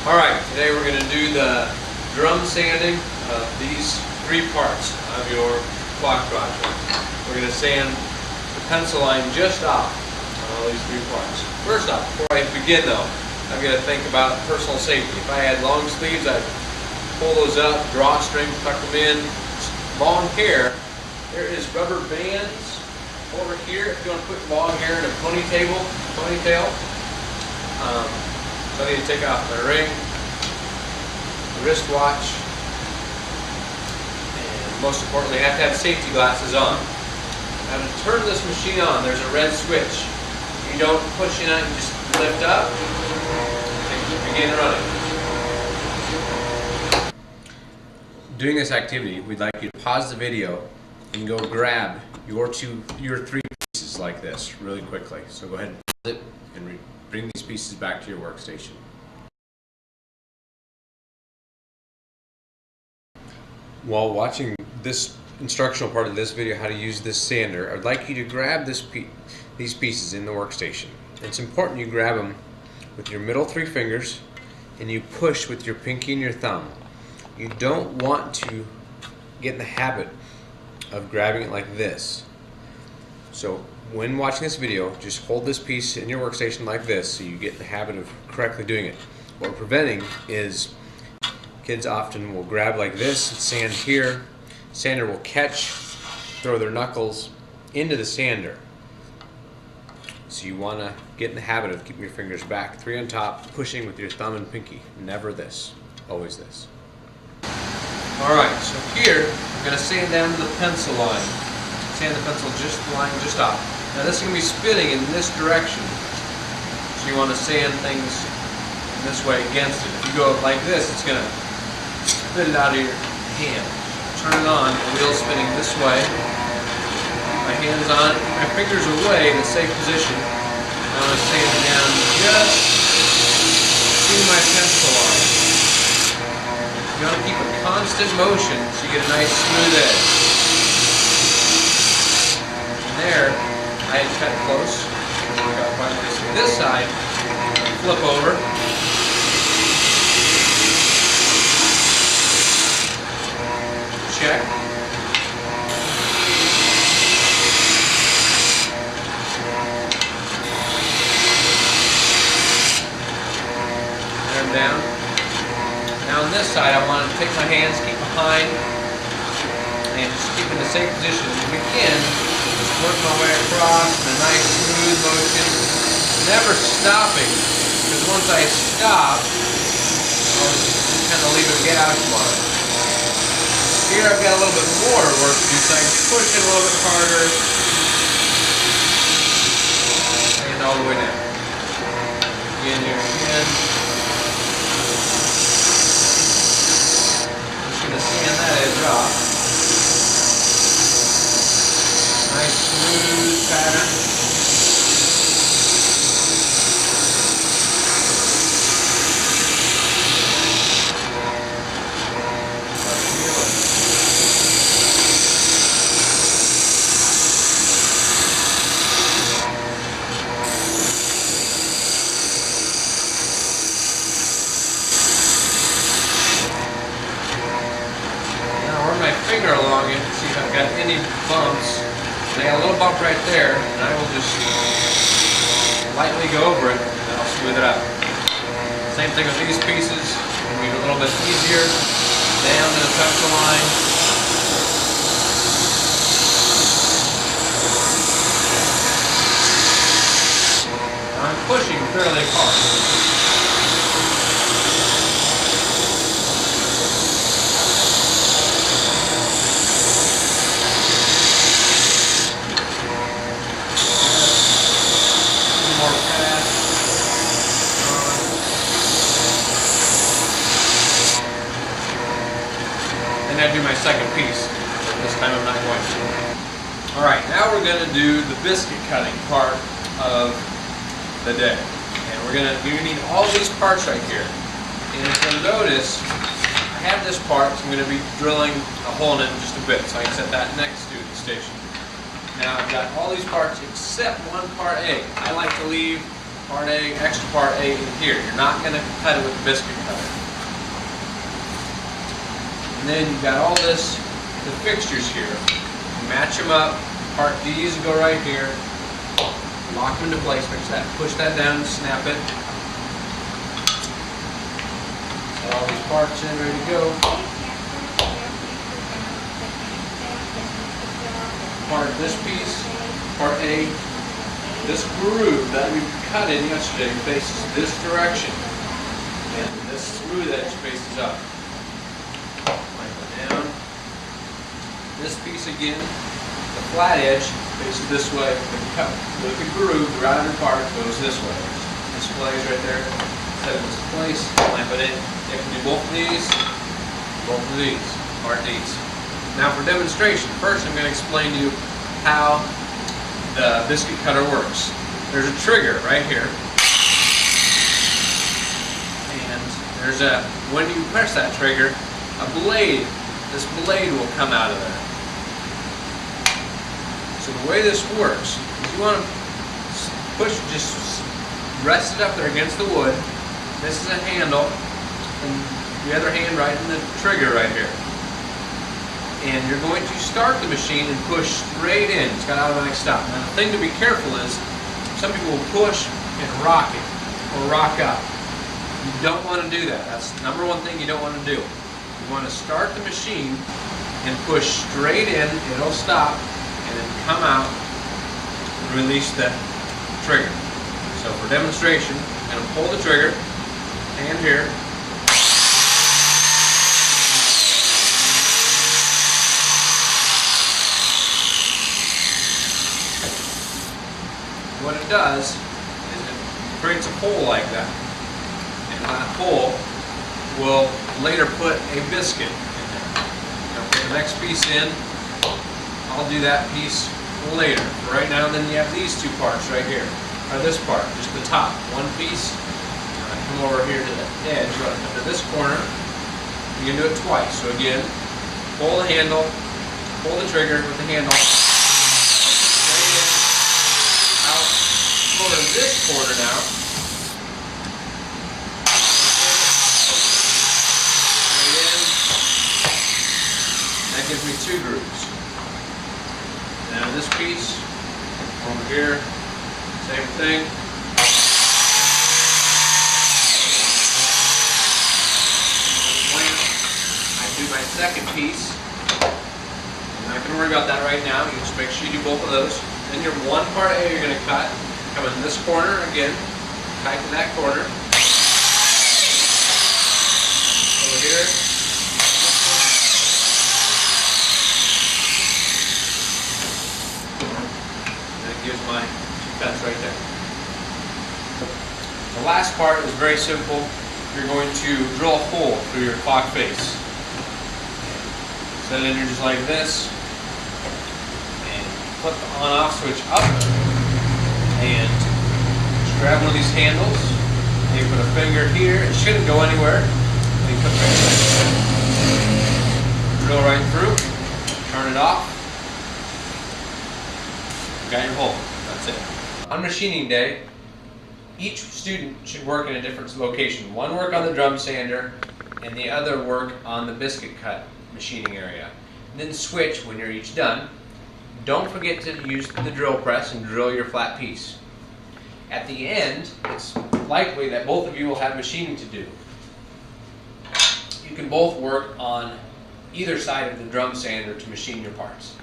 Alright, today we're going to do the drum sanding of these three parts of your clock project. We're going to sand the pencil line just off on all these three parts. First off, before I begin though, I've got to think about personal safety. If I had long sleeves, I'd pull those up, drawstring, tuck them in. Long hair, there is rubber bands over here if you want to put long hair in a ponytail. So I need to take off my ring, the wristwatch, and most importantly, I have to have safety glasses on. Now to turn this machine on, there's a red switch. You don't push in on it, you just lift up and begin running. During this activity, we'd like you to pause the video and go grab your three pieces like this really quickly. So go ahead and pause it and bring these pieces back to your workstation. While watching this instructional part of this video, how to use this sander, I'd like you to grab these pieces in the workstation. It's important you grab them with your middle three fingers and you push with your pinky and your thumb. You don't want to get in the habit of grabbing it like this. So when watching this video, just hold this piece in your workstation like this so you get in the habit of correctly doing it. What we're preventing is kids often will grab like this and sand here. Sander will catch, throw their knuckles into the sander. So you want to get in the habit of keeping your fingers back, three on top, pushing with your thumb and pinky. Never this, always this. Alright, so here I'm going to sand down to the pencil line. Sand the pencil line just off. Now this is going to be spinning in this direction. So you want to sand things in this way against it. If you go like this, it's going to spit it out of your hand. Turn it on, the wheel's spinning this way. My hand's on, my fingers away in a safe position. Now I'm going to sand it down just to my pencil line. You want to keep a constant motion so you get a nice smooth edge. And there, I had cut close. I got my place on this side. Flip over. Check. There, down. Now on this side, I want to take my hands, keep behind, and just keep in the same position. If we can, just work my way across in a nice smooth motion, never stopping, because once I stop, I'll just kind of leave it get out of line. Here I've got a little bit more work to do, so I can push it a little bit harder, and all the way down. Again, here again. Sand that edge off. Nice smooth pattern. Finger along it, see if I've got any bumps. I got a little bump right there, and I will just lightly go over it, and I'll smooth it out. Same thing with these pieces. It'll be a little bit easier. Down to the pencil line. I'm pushing fairly hard. Then I do my second piece. This time I'm not going to. Alright, now we're going to do the biscuit cutting part of the day. And you're going to need all these parts right here. And if you'll notice, I have this part, so I'm going to be drilling a hole in it in just a bit, so I can set that next to the station. Now I've got all these parts except one part A. I like to leave part A, extra part A in here. You're not going to cut it with a biscuit cutter. And then you've got all this, the fixtures here. You match them up. Part D's go right here. Lock them into place. Push that down and snap it. Set all these parts in, ready to go. Part this piece, part A. This groove that we cut in yesterday faces this direction, and this smooth edge faces up. Clamp it down. This piece again, the flat edge faces this way. With the groove, the router part goes this way. This plays right there. Set it in this place. Clamp it in. You can do both of these, part D's. Now for demonstration, first I'm going to explain to you how the biscuit cutter works. There's a trigger right here, and there's when you press that trigger, this blade will come out of there. So the way this works is you want to just rest it up there against the wood. This is a handle, and the other hand right in the trigger right here. And you're going to start the machine and push straight in. It's got automatic stop. Now the thing to be careful is, some people will push and rock it, or rock up. You don't want to do that. That's the number one thing you don't want to do. You want to start the machine and push straight in, it'll stop, and then come out and release the trigger. So for demonstration, I'm going to pull the trigger, hand here, what it does is it creates a hole like that, and that hole will later put a biscuit in there. Now put the next piece in. I'll do that piece later. For right now, then you have these two parts right here, or this part, just the top. One piece, and I come over here to the edge, right under this corner. You can do it twice. So again, pull the handle, pull the trigger with the handle. Go to this corner now. Right in. That gives me two grooves. Now this piece over here, same thing. I do my second piece. I'm not going to worry about that right now. You just make sure you do both of those. Then your one part A you're going to cut. Come in this corner again, tighten that corner. Over here. And that gives my two cuts right there. The last part is very simple. You're going to drill a hole through your clock face. Set it in here just like this. And flip the on-off switch up. And just grab one of these handles, and you put a finger here. It shouldn't go anywhere. And you put drill right through, turn it off. You got your hole. That's it. On machining day, each student should work in a different location. One work on the drum sander, and the other work on the biscuit cut machining area. And then switch when you're each done. Don't forget to use the drill press and drill your flat piece. At the end, it's likely that both of you will have machining to do. You can both work on either side of the drum sander to machine your parts.